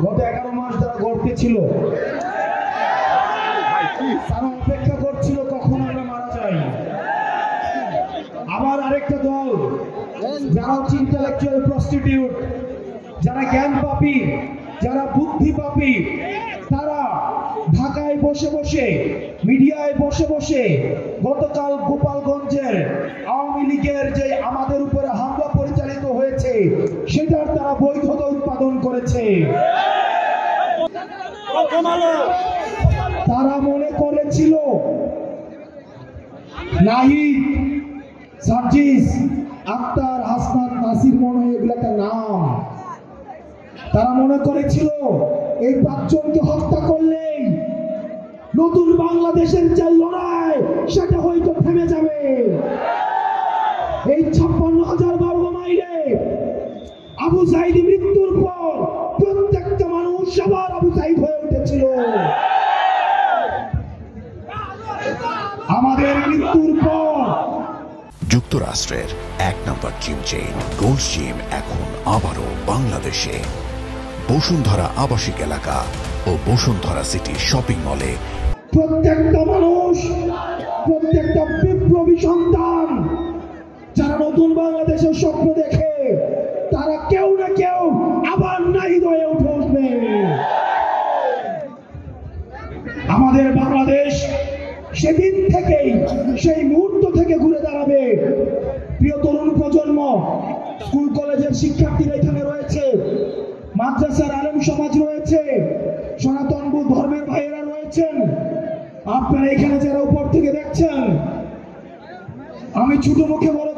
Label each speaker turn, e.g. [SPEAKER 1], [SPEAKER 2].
[SPEAKER 1] গত 11 মাস যারা গর্তে ছিল তারা অপেক্ষা করছিল কখন আমরা মারা যাই। আবার আরেকটা দল যারা ইন্টেলেকচুয়াল প্রস্টিটিউট, যারা জ্ঞান পাপী, যারা বুদ্ধি পাপী, তারা ঢাকায় বসে বসে, মিডিয়ায় বসে বসে গতকাল গোপালগঞ্জের আওয়ামী লীগের যে আমাদের উপরে হামলা পরিচালিত হয়েছে সেটার তারা বৈধতা উৎপাদন করেছে। তারা মনে করেছিল নাহিদ, সার্জিস, আক্তার, হাসনাত, নাসির মনে হয় এগুলো একটা নাম। তারা মনে করেছিল এই 5 জনকে হত্যা করলেই নতুন বাংলাদেশের যে লড়াই সেটা হয়তো থেমে যাবে। এই 56,000 বর্গ মাইলে আবু সাঈদ মৃত্যুর পর প্রত্যেকটা মানুষ আবার আবু সাঈদ হয়ে উঠেছিল। আমাদের মৃত্যুর পর
[SPEAKER 2] যুক্তরাষ্ট্রের 1 নম্বর জিম চেইন গোল্ডস জিম এখন আবারও বাংলাদেশে বসুন্ধরা আবাসিক এলাকা ও বসুন্ধরা সিটি শপিং মলে।
[SPEAKER 1] প্রত্যেকটা মানুষ, প্রত্যেকটা বিপ্লবী সন্তান যারা নতুন বাংলাদেশের স্বপ্ন দেখে তারা কেউ না কেউ আবার নাহিদ হয়ে উঠবে। আমাদের বাংলাদেশ সেদিন থেকেই, সেই মুহূর্ত থেকে ঘুরে দাঁড়াবে। প্রিয় তরুণ প্রজন্ম, স্কুল কলেজের শিক্ষার্থীরা এখানে রয়েছে, মাদ্রাসার আলেম সমাজ রয়েছে, সনাতন ধর্মের ভাইয়েরা রয়েছেন, আপনারা এখানে যারা উপর থেকে দেখছেন, আমি ছোট মুখে বলে